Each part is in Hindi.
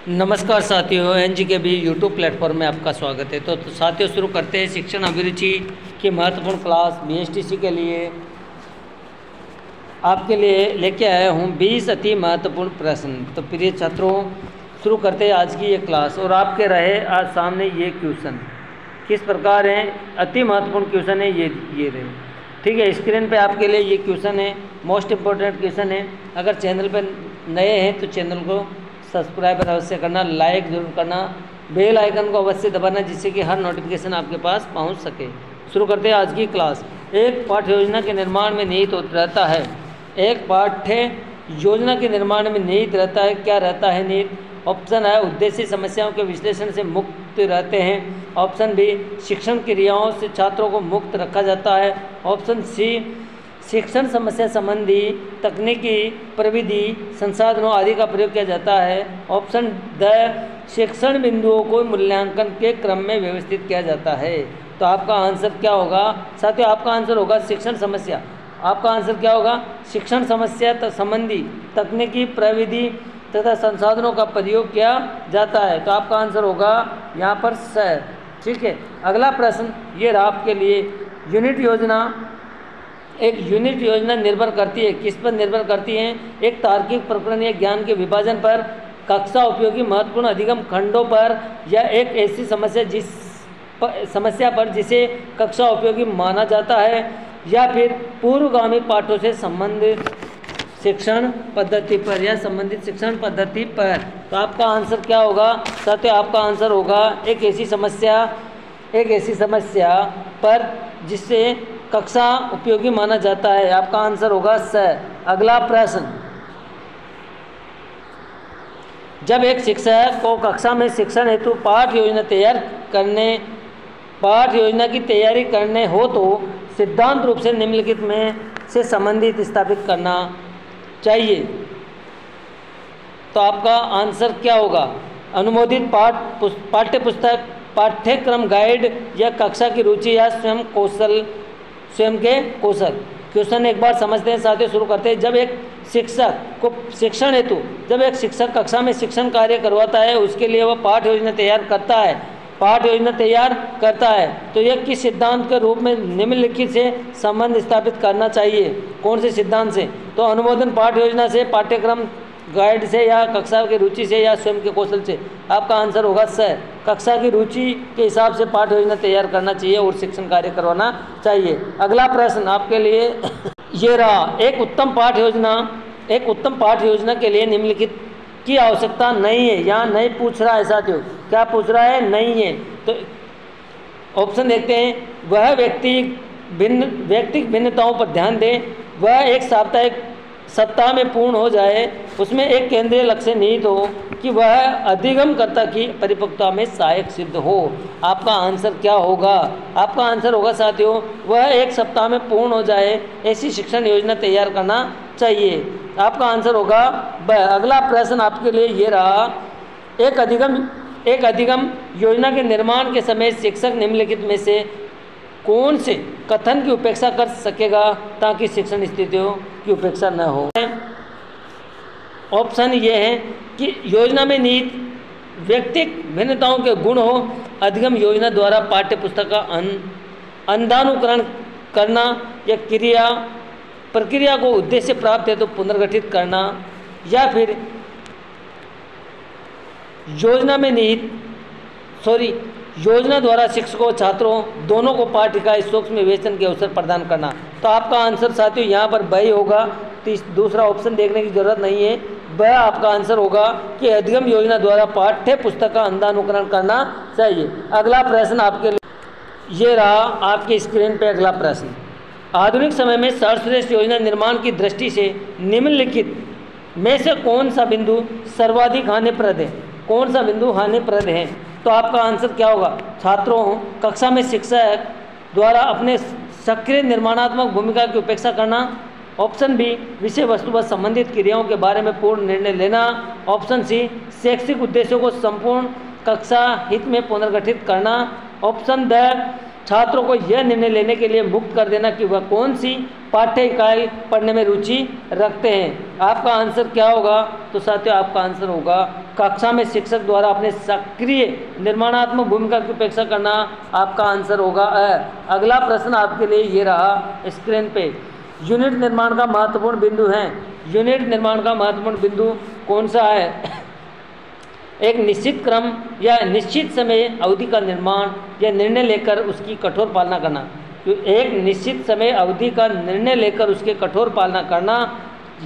नमस्कार साथियों, एनजी के भी यूट्यूब प्लेटफॉर्म में आपका स्वागत है। तो साथियों, शुरू करते हैं शिक्षण अभिरुचि की महत्वपूर्ण क्लास बीएसटीसी के लिए। आपके लिए लेके आया हूँ 20 अति महत्वपूर्ण प्रश्न। तो प्रिय छात्रों, शुरू करते हैं आज की ये क्लास। और आपके रहे आज सामने ये क्वेश्चन किस प्रकार हैं, अति महत्वपूर्ण क्वेश्चन है ये रहे। ठीक है, स्क्रीन पे आपके लिए ये क्वेश्चन है, मोस्ट इम्पोर्टेंट क्वेश्चन है। अगर चैनल पर नए हैं तो चैनल को सब्सक्राइब अवश्य करना, लाइक जरूर करना, बेल आइकन को अवश्य दबाना, जिससे कि हर नोटिफिकेशन आपके पास पहुंच सके। शुरू करते हैं आज की क्लास। एक पाठ्य योजना के निर्माण में निहित रहता है। एक पाठ्य योजना के निर्माण में निहित रहता है। क्या रहता है निहित? ऑप्शन है उद्देश्य समस्याओं के विश्लेषण से मुक्त रहते हैं। ऑप्शन बी शिक्षण क्रियाओं से छात्रों को मुक्त रखा जाता है। ऑप्शन सी शिक्षण समस्या संबंधी तकनीकी प्रविधि संसाधनों आदि का प्रयोग किया जाता है। ऑप्शन द शिक्षण बिंदुओं को मूल्यांकन के क्रम में व्यवस्थित किया जाता है। तो आपका आंसर क्या होगा साथियों? आपका आंसर होगा शिक्षण समस्या। आपका आंसर क्या होगा? शिक्षण समस्या संबंधी तकनीकी प्रविधि तथा संसाधनों का प्रयोग किया जाता है। तो आपका आंसर होगा यहाँ पर स। ठीक है, अगला प्रश्न ये रहा आपके लिए। यूनिट योजना। एक यूनिट योजना निर्भर करती है, किस पर निर्भर करती है? एक तार्किक प्रकरण या ज्ञान के विभाजन पर, कक्षा उपयोगी महत्वपूर्ण अधिगम खंडों पर, या एक ऐसी समस्या पर जिसे कक्षा उपयोगी माना जाता है, या फिर पूर्वगामी पाठों से संबंधित शिक्षण पद्धति पर या संबंधित शिक्षण पद्धति पर। तो आपका आंसर क्या होगा साथियों? आपका आंसर होगा एक ऐसी समस्या पर जिससे कक्षा उपयोगी माना जाता है। आपका आंसर होगा स। अगला प्रश्न। जब एक शिक्षक को कक्षा में शिक्षण हेतु पाठ योजना की तैयारी करने हो तो सिद्धांत रूप से निम्नलिखित में से संबंधित स्थापित करना चाहिए। तो आपका आंसर क्या होगा? अनुमोदित पाठ्य पुस्तक, पाठ्यक्रम गाइड, या कक्षा की रुचि, या स्वयं के कौशल। क्वेश्चन एक बार समझते हैं साथियों, शुरू करते हैं। जब एक शिक्षक कक्षा में शिक्षण कार्य करवाता है, उसके लिए वह पाठ्य योजना तैयार करता है तो यह किस सिद्धांत के रूप में निम्नलिखित से संबंध स्थापित करना चाहिए? कौन से सिद्धांत से? तो अनुमोदन पाठ्य योजना से, पाठ्यक्रम गाइड से, या कक्षा की रुचि से, या स्वयं के कौशल से। आपका आंसर होगा स। कक्षा की रुचि के हिसाब से पाठ्य योजना तैयार करना चाहिए और शिक्षण कार्य करवाना चाहिए। अगला प्रश्न आपके लिए ये रहा। एक उत्तम पाठ्य योजना के लिए निम्नलिखित की आवश्यकता नहीं है। यहाँ नहीं पूछ रहा है साथियों। क्या पूछ रहा है? नहीं है। तो ऑप्शन देखते हैं। वह व्यक्तिगत भिन्नताओं पर ध्यान दें। वह एक सप्ताह में पूर्ण हो जाए। उसमें एक केंद्रीय लक्ष्य निहित हो कि वह अधिगमकर्ता की परिपक्वता में सहायक सिद्ध हो। आपका आंसर क्या होगा? आपका आंसर होगा साथियों, वह एक सप्ताह में पूर्ण हो जाए, ऐसी शिक्षण योजना तैयार करना चाहिए। आपका आंसर होगा ब। अगला प्रश्न आपके लिए ये रहा। एक अधिगम योजना के निर्माण के समय शिक्षक निम्नलिखित में से कौन से कथन की उपेक्षा कर सकेगा ताकि शिक्षण स्थितियों की उपेक्षा न हो? ऑप्शन ये है कि योजना में निहित व्यक्तिगत भिन्नताओं के गुण हो, अधिगम योजना द्वारा पाठ्य पुस्तक का अंधानुकरण करना, या प्रक्रिया को उद्देश्य प्राप्त है तो पुनर्गठित करना, या फिर योजना द्वारा शिक्षकों छात्रों दोनों को पाठ्य का सूक्ष्म विवेचन के अवसर प्रदान करना। तो आपका आंसर साथियों यहाँ पर ब होगा। दूसरा ऑप्शन देखने की जरूरत नहीं है। वह आपका आंसर होगा कि अधिगम योजना द्वारा पाठ्य पुस्तक का अंधानुकरण करना चाहिए। अगला प्रश्न आपके लिए ये रहा आपकी स्क्रीन पे। अगला प्रश्न। आधुनिक समय में सर्वश्रेष्ठ योजना निर्माण की दृष्टि से निम्नलिखित में से कौन सा बिंदु सर्वाधिक हानिप्रद है? कौन सा बिंदु हानिप्रद है? तो आपका आंसर क्या होगा? छात्रों कक्षा में शिक्षक द्वारा अपने सक्रिय निर्माणात्मक भूमिका की उपेक्षा करना। ऑप्शन बी विषय वस्तु व संबंधित क्रियाओं के बारे में पूर्ण निर्णय लेना। ऑप्शन सी शैक्षिक उद्देश्यों को संपूर्ण कक्षा हित में पुनर्गठित करना। ऑप्शन द छात्रों को यह निर्णय लेने के लिए मुक्त कर देना कि वह कौन सी पाठ्य इकाई पढ़ने में रुचि रखते हैं। आपका आंसर क्या होगा? तो साथियों आपका आंसर होगा कक्षा में शिक्षक द्वारा अपने सक्रिय निर्माणात्मक भूमिका की उपेक्षा करना। आपका आंसर होगा अगला प्रश्न आपके लिए ये रहा स्क्रीन पे। यूनिट निर्माण का महत्वपूर्ण बिंदु है। यूनिट निर्माण का महत्वपूर्ण बिंदु कौन सा है? एक निश्चित क्रम या निश्चित समय अवधि का निर्माण या निर्णय लेकर उसकी कठोर पालना करना। तो एक निश्चित समय अवधि का निर्णय लेकर उसके कठोर पालना करना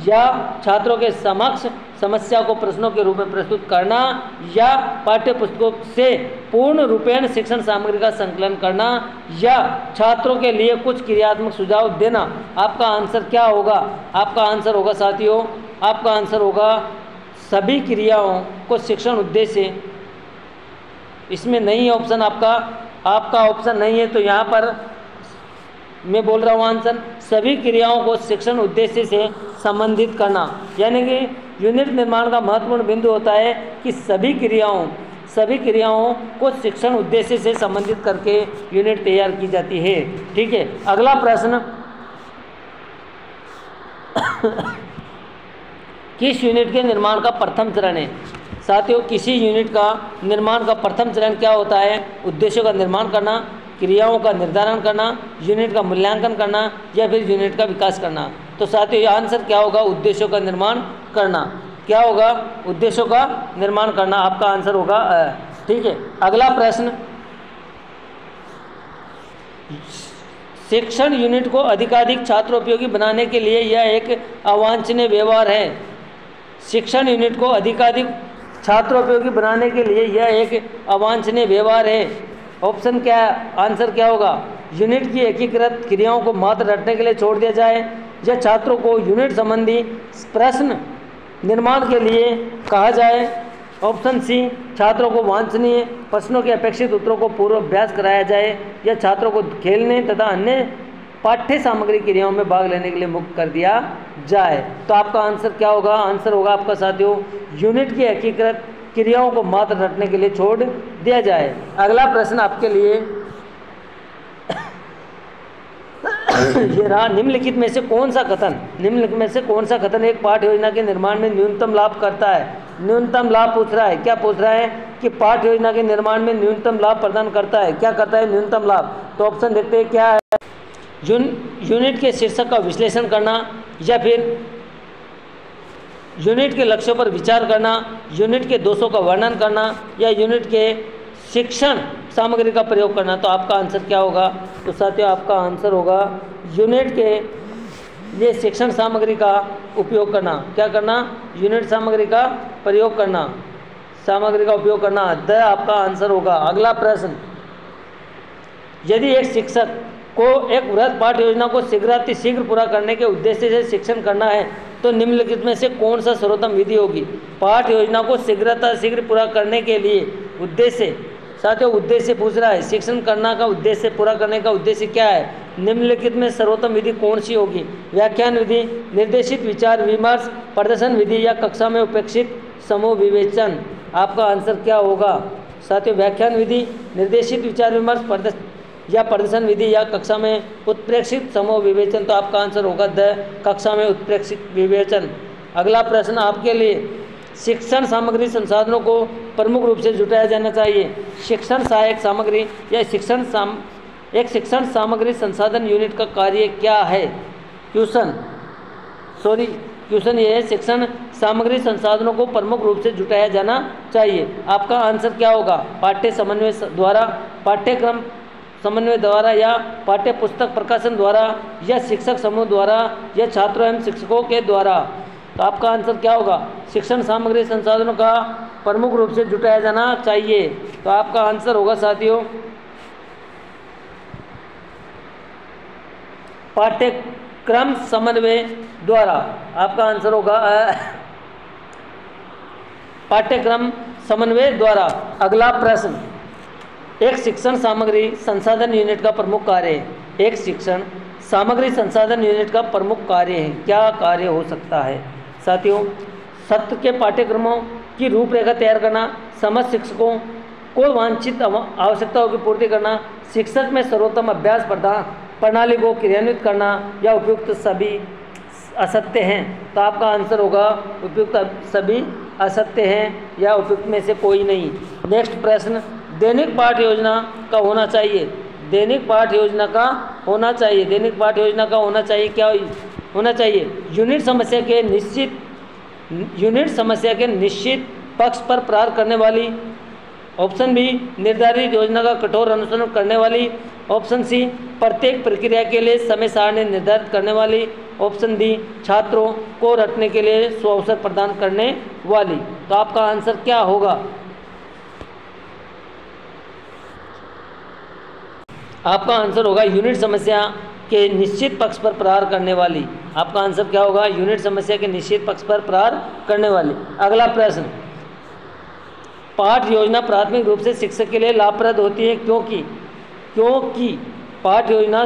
या छात्रों के समक्ष समस्या को प्रश्नों के रूप में प्रस्तुत करना या पाठ्य पुस्तकों से पूर्ण रूपेण शिक्षण सामग्री का संकलन करना या छात्रों के लिए कुछ क्रियात्मक सुझाव देना। आपका आंसर क्या होगा? आपका आंसर होगा साथियों, आपका आंसर होगा सभी क्रियाओं को शिक्षण उद्देश्य। इसमें नहीं है ऑप्शन आपका ऑप्शन नहीं है, तो यहाँ पर मैं बोल रहा हूँ आंसर सभी क्रियाओं को शिक्षण उद्देश्य से संबंधित करना। यानी कि यूनिट निर्माण का महत्वपूर्ण बिंदु होता है कि सभी क्रियाओं को शिक्षण उद्देश्य से संबंधित करके यूनिट तैयार की जाती है। ठीक है, अगला प्रश्न किस यूनिट के निर्माण का प्रथम चरण है? साथियों किसी यूनिट का निर्माण का प्रथम चरण क्या होता है? उद्देश्यों का निर्माण करना, क्रियाओं का निर्धारण करना, यूनिट का मूल्यांकन करना या फिर यूनिट का विकास करना। तो साथियों ये आंसर क्या होगा? उद्देश्यों का निर्माण करना। क्या होगा? उद्देश्यों का निर्माण करना आपका आंसर होगा। ठीक है, अगला प्रश्न शिक्षण यूनिट को अधिकाधिक छात्रोपयोगी बनाने के लिए यह एक अवांछनीय व्यवहार है। शिक्षण यूनिट को अधिकाधिक छात्रोपयोगी बनाने के लिए यह एक अवांछनीय व्यवहार है। ऑप्शन क्या है? आंसर क्या होगा? यूनिट की एकीकृत क्रियाओं को मात्र रटने के लिए छोड़ दिया जाए या छात्रों को यूनिट संबंधी प्रश्न निर्माण के लिए कहा जाए। ऑप्शन सी, छात्रों को वांछनीय प्रश्नों के अपेक्षित उत्तरों को पूर्वाभ्यास कराया जाए या छात्रों को खेलने तथा अन्य पाठ्य सामग्री क्रियाओं में भाग लेने के लिए मुक्त कर दिया जाए। तो आपका आंसर क्या होगा? आंसर होगा आपका साथियों यूनिट की एकीकृत क्रियाओं को मात्र रटने के लिए छोड़ दिया जाए। अगला प्रश्न आपके लिए ये रहा, निम्नलिखित में से कौन सा कथन एक पाठ्य योजना के निर्माण में न्यूनतम लाभ करता है? न्यूनतम लाभ पूछ रहा है। क्या पूछ रहा है? कि पाठ्य योजना के निर्माण में न्यूनतम लाभ प्रदान करता है। क्या करता है? न्यूनतम लाभ। तो ऑप्शन देखते हैं क्या है। यूनिट के शीर्षक का विश्लेषण करना या फिर यूनिट के लक्ष्यों पर विचार करना, यूनिट के दोषों का वर्णन करना या यूनिट के शिक्षण सामग्री का प्रयोग करना। तो आपका आंसर क्या होगा? तो साथियों आपका आंसर होगा यूनिट के लिए शिक्षण सामग्री का उपयोग करना। क्या करना? यूनिट सामग्री का प्रयोग करना, सामग्री का उपयोग करना। आपका आंसर होगा। अगला प्रश्न, यदि एक शिक्षक को एक वृहद पाठ्य योजना को शीघ्र पूरा करने के उद्देश्य से शिक्षण करना है तो निम्नलिखित में से कौन सा सर्वोत्तम विधि होगी? पाठ्य योजना को शीघ्र पूरा करने के लिए उद्देश्य, साथियों उद्देश्य पूछ रहा है, शिक्षण करना का उद्देश्य, पूरा करने का उद्देश्य क्या है? निम्नलिखित में सर्वोत्तम विधि कौन सी होगी? व्याख्यान विधि, निर्देशित विचार विमर्श, प्रदर्शन विधि या कक्षा में उपेक्षित समूह विवेचन। आपका आंसर क्या होगा? साथियों व्याख्यान विधि, निर्देशित विचार विमर्श, प्रदर्शन विधि या कक्षा में उत्प्रेक्षित समूह विवेचन। तो आपका आंसर होगा कक्षा में उत्प्रेक्षित विवेचन। अगला प्रश्न आपके लिए, शिक्षण सामग्री संसाधनों को प्रमुख रूप से जुटाया जाना चाहिए। शिक्षण सहायक सामग्री या शिक्षण सामग्री संसाधन यूनिट का कार्य क्या है? क्वेश्चन ये है, शिक्षण सामग्री संसाधनों को प्रमुख रूप से जुटाया जाना चाहिए। आपका आंसर क्या होगा? पाठ्यक्रम समन्वय द्वारा या पाठ्य पुस्तक प्रकाशन द्वारा या शिक्षक समूह द्वारा या छात्रों एवं शिक्षकों के द्वारा। तो आपका आंसर क्या होगा? शिक्षण सामग्री संसाधनों का प्रमुख रूप से जुटाया जाना चाहिए। तो आपका आंसर होगा साथियों पाठ्यक्रम समन्वय द्वारा। आपका आंसर होगा पाठ्यक्रम समन्वय द्वारा। अगला प्रश्न, एक शिक्षण सामग्री संसाधन यूनिट का प्रमुख कार्य है। एक शिक्षण सामग्री संसाधन यूनिट का प्रमुख कार्य है। क्या कार्य हो सकता है? साथियों सत्र के पाठ्यक्रमों की रूपरेखा तैयार करना, समस्त शिक्षकों को वांछित आवश्यकताओं की पूर्ति करना, शिक्षक में सर्वोत्तम अभ्यास प्रणाली को क्रियान्वित करना या उपयुक्त सभी असत्य हैं। तो आपका आंसर होगा उपयुक्त सभी असत्य हैं या उपयुक्त में से कोई नहीं। नेक्स्ट प्रश्न, दैनिक पाठ योजना का होना चाहिए। दैनिक पाठ योजना का होना चाहिए। दैनिक पाठ योजना का होना चाहिए। क्या होना चाहिए? यूनिट समस्या के निश्चित पक्ष पर प्रहार करने वाली। ऑप्शन बी, निर्धारित योजना का कठोर अनुसरण करने वाली। ऑप्शन सी, प्रत्येक प्रक्रिया के लिए समय सारणी निर्धारित करने वाली। ऑप्शन डी, छात्रों को रटने के लिए सुअवसर प्रदान करने वाली। तो आपका आंसर क्या होगा? आपका आंसर होगा यूनिट समस्या के निश्चित पक्ष पर प्रहार करने वाली। आपका आंसर क्या होगा? यूनिट समस्या के निश्चित पक्ष पर प्रहार करने वाली। अगला प्रश्न, पाठ योजना प्राथमिक रूप से शिक्षक के लिए लाभप्रद होती है क्योंकि पाठ योजना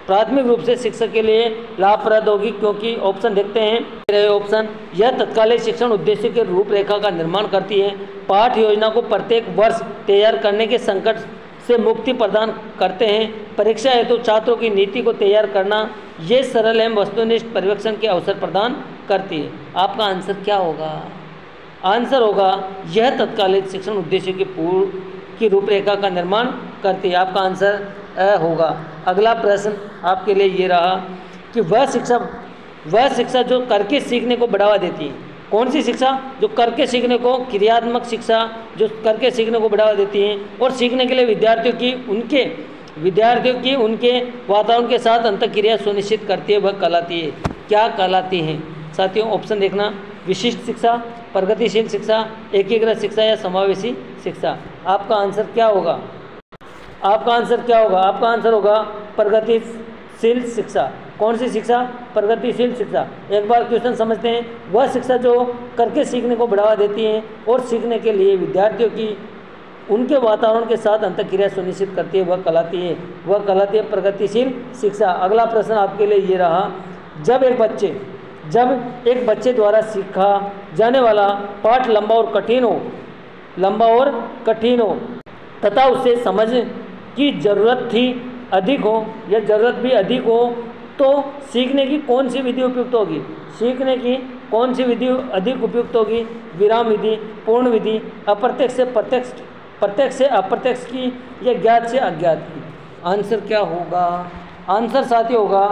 प्राथमिक रूप से शिक्षक के लिए लाभप्रद होगी क्योंकि ऑप्शन देखते हैं। ऑप्शन, यह तत्कालीन शिक्षण उद्देश्य के रूपरेखा का निर्माण करती है। पाठ योजना को प्रत्येक वर्ष तैयार करने के संकट से मुक्ति प्रदान करते हैं। परीक्षा हेतु छात्रों की नीति को तैयार करना, ये सरल एवं वस्तुनिष्ठ पर्यवेक्षण के अवसर प्रदान करती है। आपका आंसर क्या होगा? आंसर होगा यह तत्कालीन शिक्षण उद्देश्य की पूर्व की रूपरेखा का निर्माण करती है। आपका आंसर होगा। अगला प्रश्न आपके लिए ये रहा कि वह शिक्षा जो करके सीखने को बढ़ावा देती है। कौन सी शिक्षा? जो करके सीखने को, क्रियात्मक शिक्षा जो करके सीखने को बढ़ावा देती है और सीखने के लिए विद्यार्थियों की उनके वातावरण के साथ अंतःक्रिया सुनिश्चित करती है, वह कहलाती है। क्या कहलाती है साथियों? ऑप्शन देखना, विशिष्ट शिक्षा, प्रगतिशील शिक्षा, एकीकृत शिक्षा या समावेशी शिक्षा। आपका आंसर क्या होगा? आपका आंसर क्या होगा? आपका आंसर होगा प्रगतिशील शिक्षा। कौन सी शिक्षा? प्रगतिशील शिक्षा। एक बार क्वेश्चन समझते हैं। वह शिक्षा जो करके सीखने को बढ़ावा देती है और सीखने के लिए विद्यार्थियों की उनके वातावरण के साथ अंतःक्रिया सुनिश्चित करती है, वह कहलाती है प्रगतिशील शिक्षा। अगला प्रश्न आपके लिए ये रहा, जब एक बच्चे द्वारा सीखा जाने वाला पाठ लंबा और कठिन हो तथा उसे समझ की अधिक हो या ज़रूरत भी अधिक हो, तो सीखने की कौन सी विधि उपयुक्त होगी? सीखने की कौन सी विधि अधिक उपयुक्त होगी? विराम विधि, पूर्ण विधि, अप्रत्यक्ष से अप्रत्यक्ष की या ज्ञात से अज्ञात की? आंसर क्या होगा? आंसर साथियों होगा,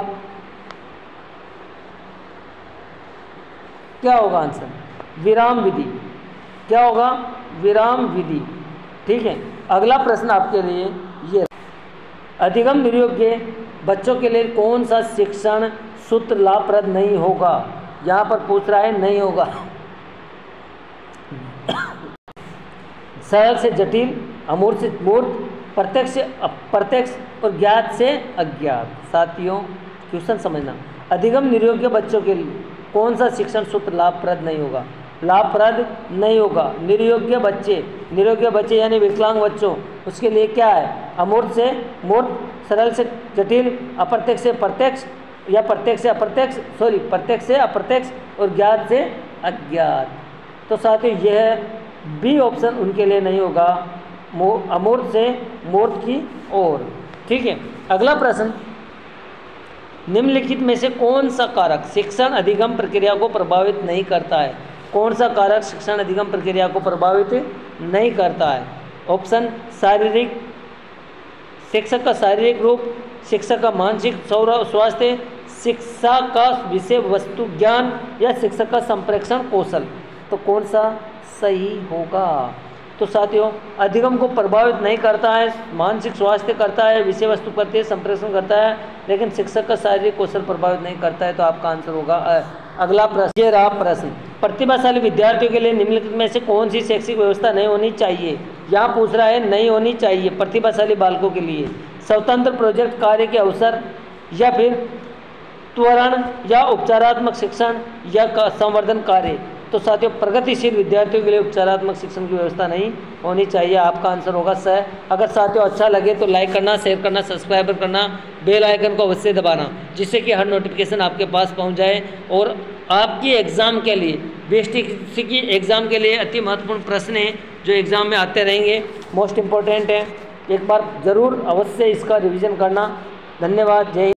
क्या होगा आंसर? विराम विधि। क्या होगा? विराम विधि। ठीक है। अगला प्रश्न आपके लिए ये, अधिगम नियोग्य बच्चों के लिए कौन सा शिक्षण सूत्र लाभप्रद नहीं होगा? यहाँ पर पूछ रहा है नहीं होगा। सरल से जटिल, अमूर्त से मूर्त, प्रत्यक्ष से अप्रत्यक्ष और ज्ञात से अज्ञात। साथियों क्वेश्चन समझना, अधिगम नियोग्य बच्चों के लिए कौन सा शिक्षण सूत्र लाभप्रद नहीं होगा? लाभप्रद नहीं होगा। नियोग्य बच्चे यानी विकलांग बच्चों, उसके लिए क्या है? अमूर्त से मूर्त, सरल से जटिल, अप्रत्यक्ष से प्रत्यक्ष या प्रत्यक्ष से अप्रत्यक्ष और ज्ञात से अज्ञात। तो साथियों यह बी ऑप्शन उनके लिए नहीं होगा, अमूर्त से मूर्त की ओर। ठीक है। अगला प्रश्न, निम्नलिखित में से कौन सा कारक शिक्षण अधिगम प्रक्रिया को प्रभावित नहीं करता है? कौन सा कारक शिक्षण अधिगम प्रक्रिया को प्रभावित नहीं करता है? ऑप्शन, शारीरिक, शिक्षक का शारीरिक रूप, शिक्षक का मानसिक स्वास्थ्य, शिक्षा का विषय वस्तु ज्ञान या शिक्षक का संप्रेषण कौशल। तो कौन सा सही होगा? तो साथियों अधिगम को प्रभावित नहीं करता है, मानसिक स्वास्थ्य करता है, विषय वस्तु करती है, संप्रेषण करता है, लेकिन शिक्षक का शारीरिक कौशल प्रभावित नहीं करता है। तो आपका आंसर होगा अगला प्रश्न। ये रहा प्रश्न, प्रतिभाशाली विद्यार्थियों के लिए निम्नलिखित में से कौन सी शैक्षिक व्यवस्था नहीं होनी चाहिए? यहाँ पूछ रहा है नहीं होनी चाहिए प्रतिभाशाली बालकों के लिए। स्वतंत्र प्रोजेक्ट कार्य के अवसर या फिर त्वरण या उपचारात्मक शिक्षण या संवर्धन कार्य। तो साथियों प्रगतिशील विद्यार्थियों के लिए उपचारात्मक शिक्षण की व्यवस्था नहीं होनी चाहिए। आपका आंसर होगा स। अगर साथियों अच्छा लगे तो लाइक करना, शेयर करना, सब्सक्राइब करना, बेल आइकन को अवश्य दबाना, जिससे कि हर नोटिफिकेशन आपके पास पहुंच जाए और आपकी एग्ज़ाम के लिए, बीएसटी की एग्ज़ाम के लिए अति महत्वपूर्ण प्रश्न हैं जो एग्ज़ाम में आते रहेंगे, मोस्ट इम्पोर्टेंट है। एक बार ज़रूर अवश्य इसका रिवीजन करना। धन्यवाद। जय हिंद।